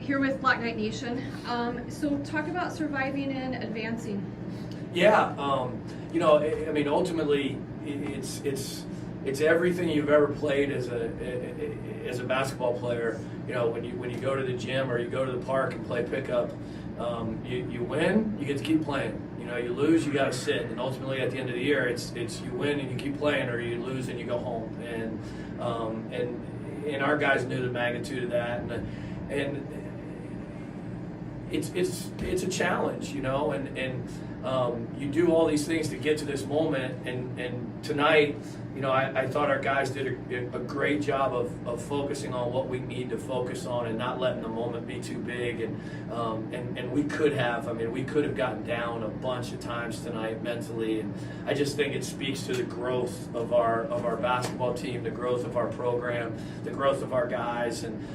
here with Black Knight Nation. So talk about surviving and advancing. Yeah, I mean, ultimately, it's everything you've ever played as a basketball player. You know, when you go to the gym or you go to the park and play pickup, you win, you get to keep playing. You know, you lose, you got to sit. And ultimately, at the end of the year, it's you win and you keep playing, or you lose and you go home. And our guys knew the magnitude of that, and it's a challenge, you know, and you do all these things to get to this moment, and tonight, you know, I thought our guys did a great job of focusing on what we need to focus on and not letting the moment be too big, and we could have gotten down a bunch of times tonight mentally, and I just think it speaks to the growth of our basketball team, the growth of our program, the growth of our guys, and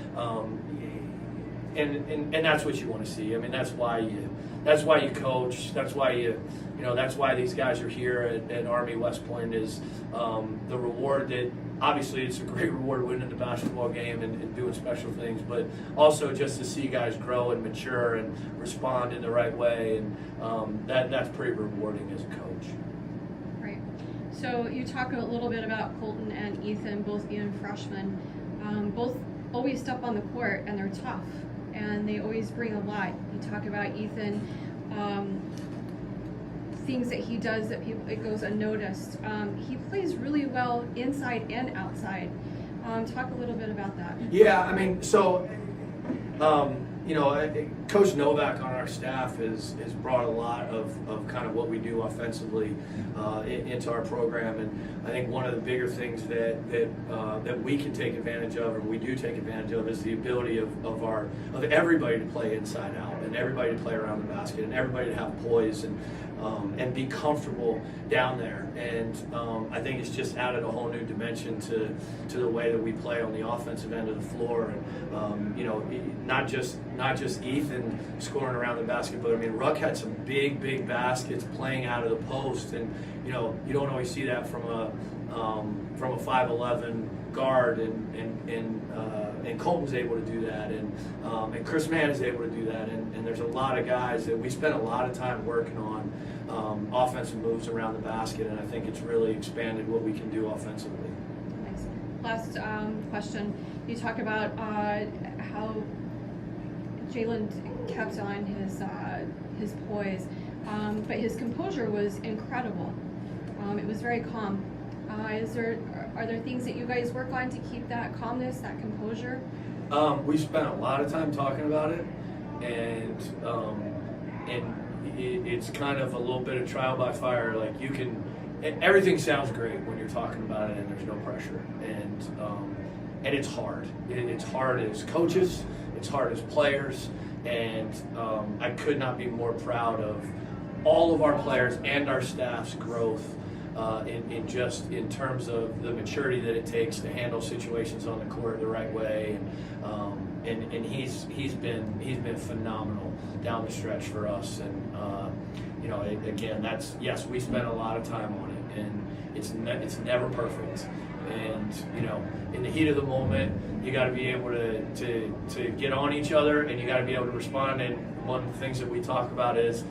that's what you want to see. I mean, that's why you coach. That's why that's why these guys are here at Army West Point, is the reward that obviously it's a great reward winning the basketball game and doing special things, but also just to see guys grow and mature and respond in the right way, and that's pretty rewarding as a coach. Right. So you talk a little bit about Colton and Ethan, both being freshmen. Both always step on the court and they're tough, and they always bring a lot. You talk about Ethan, things that he does that it goes unnoticed. He plays really well inside and outside. Talk a little bit about that. Yeah, I mean, so Coach Novak on our staff has brought a lot of kind of what we do offensively into our program, and I think one of the bigger things that we can take advantage of, and we do take advantage of, is the ability of everybody to play inside out, and everybody to play around the basket, and everybody to have poise and be comfortable down there. And I think it's just added a whole new dimension to the way that we play on the offensive end of the floor. And not just Ethan scoring around the basket, but I mean, Ruck had some big baskets playing out of the post, and you don't always see that from a 5'11" guard, and Colton's able to do that, and Chris Mann is able to do that, and there's a lot of guys that we spent a lot of time working on offensive moves around the basket, and I think it's really expanded what we can do offensively. Nice. Last question. You talk about how Jalen kept on his poise, but his composure was incredible. It was very calm. Are there things that you guys work on to keep that calmness, that composure? We spent a lot of time talking about it, and it's kind of a little bit of trial by fire. Like, everything sounds great when you're talking about it, and there's no pressure, and it's hard. It's hard as coaches, it's hard as players, and I could not be more proud of all of our players and our staff's growth in terms of the maturity that it takes to handle situations on the court the right way, and he's been phenomenal down the stretch for us, and again, yes, we spent a lot of time on it, and it's never perfect, and in the heat of the moment, you got to be able to get on each other, and you got to be able to respond. And one of the things that we talk about is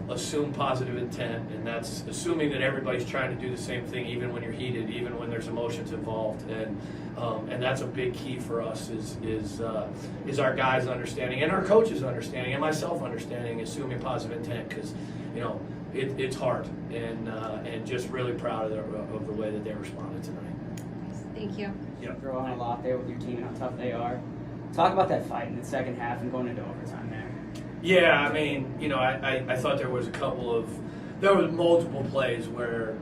assume positive intent, and that's assuming that everybody's trying to do the same thing, even when you're heated, even when there's emotions involved, and that's a big key for us is our guys understanding, and our coaches understanding, and myself understanding, assuming positive intent, because it's hard, and just really proud of the way that they responded tonight. Thank you. Yeah. Throw on a lot there with your team and how tough they are. Talk about that fight in the second half and going into overtime there. Yeah, I mean, I thought there was multiple plays where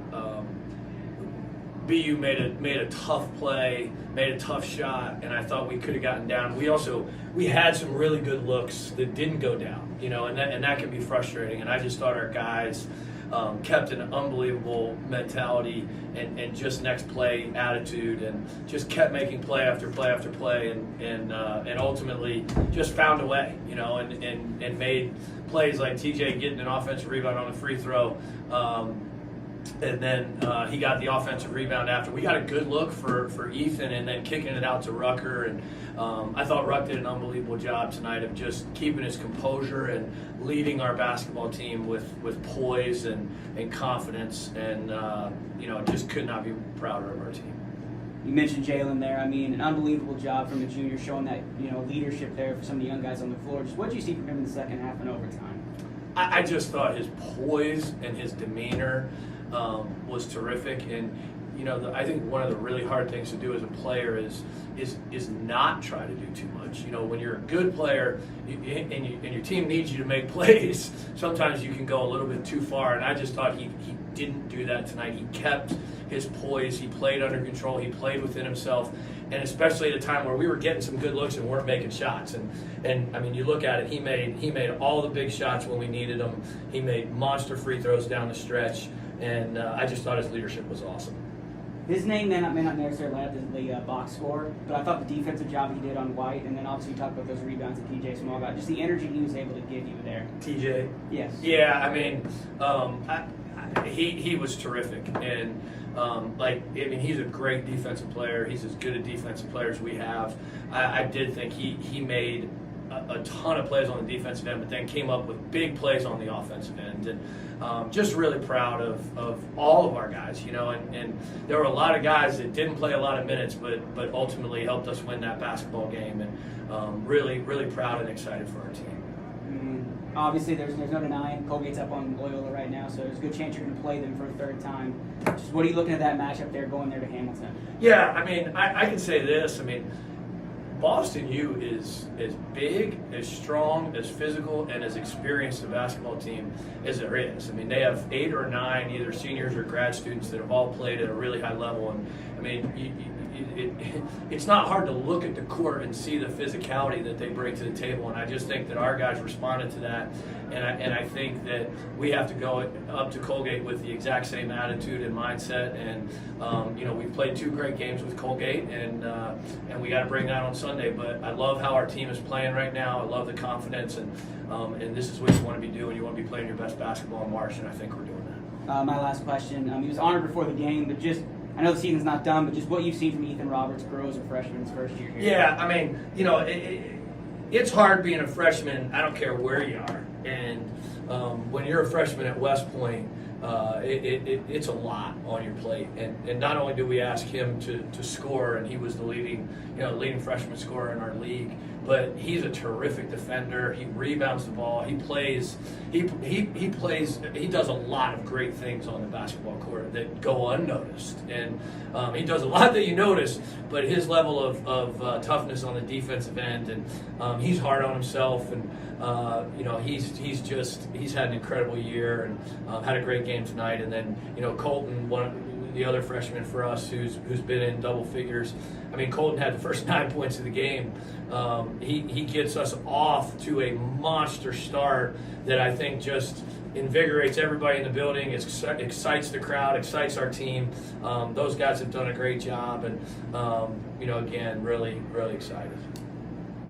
BU made a tough play, made a tough shot, and I thought we could have gotten down. We had some really good looks that didn't go down, and that can be frustrating. And I just thought our guys kept an unbelievable mentality and just next play attitude, and just kept making play after play after play, and ultimately just found a way, and made plays like TJ getting an offensive rebound on a free throw, And then he got the offensive rebound after. We got a good look for Ethan and then kicking it out to Rucker. And I thought Ruck did an unbelievable job tonight of just keeping his composure and leading our basketball team with poise and confidence. And, just could not be prouder of our team. You mentioned Jalen there. I mean, an unbelievable job from a junior, showing that, leadership there for some of the young guys on the floor. Just what did you see from him in the second half and overtime? I just thought his poise and his demeanor was terrific, and I think one of the really hard things to do as a player is not try to do too much. When you're a good player and your team needs you to make plays, sometimes you can go a little bit too far. And I just thought he didn't do that tonight. He kept his poise. He played under control. He played within himself, and especially at a time where we were getting some good looks and weren't making shots. And I mean, you look at it. He made all the big shots when we needed them. He made monster free throws down the stretch. And I just thought his leadership was awesome. His name may not necessarily add the box score, but I thought the defensive job he did on White, and then obviously you talked about those rebounds that TJ Small got, just the energy he was able to give you there. TJ? Yes. Yeah, I mean, he was terrific. And, he's a great defensive player. He's as good a defensive player as we have. I did think he made a ton of plays on the defensive end, but then came up with big plays on the offensive end. And just really proud of all of our guys, and there were a lot of guys that didn't play a lot of minutes, but ultimately helped us win that basketball game, and really, really proud and excited for our team. Obviously, there's no denying Colgate's up on Loyola right now, so there's a good chance you're going to play them for a third time. Just what are you looking at that matchup there, going there to Hamilton? Yeah, I mean, I can say this. I mean, Boston U is as big, as strong, as physical, and as experienced a basketball team as there is. I mean, they have 8 or 9 either seniors or grad students that have all played at a really high level. And I mean, it's not hard to look at the court and see the physicality that they bring to the table. And I just think that our guys responded to that. And I think that we have to go up to Colgate with the exact same attitude and mindset. And we've played 2 great games with Colgate, and we got to bring that on Sunday. But I love how our team is playing right now. I love the confidence, and this is what you want to be doing. You want to be playing your best basketball in March, and I think we're doing that. My last question. He was honored before the game, but just I know the season's not done, but just what you've seen from Ethan Roberts grow as a freshman in his first year here. Yeah, I mean, it's hard being a freshman. I don't care where you are. And when you're a freshman at West Point, it's a lot on your plate. And not only do we ask him to score, and he was the leading freshman scorer in our league, but he's a terrific defender. He rebounds the ball. He plays. He does a lot of great things on the basketball court that go unnoticed, and he does a lot that you notice. But his level of toughness on the defensive end, and he's hard on himself, and he's had an incredible year and had a great game tonight. And then Colton, the other freshman for us who's been in double figures. I mean, Colton had the first 9 points of the game. He gets us off to a monster start that I think just invigorates everybody in the building. It excites the crowd, excites our team. Those guys have done a great job, and again, really, really excited.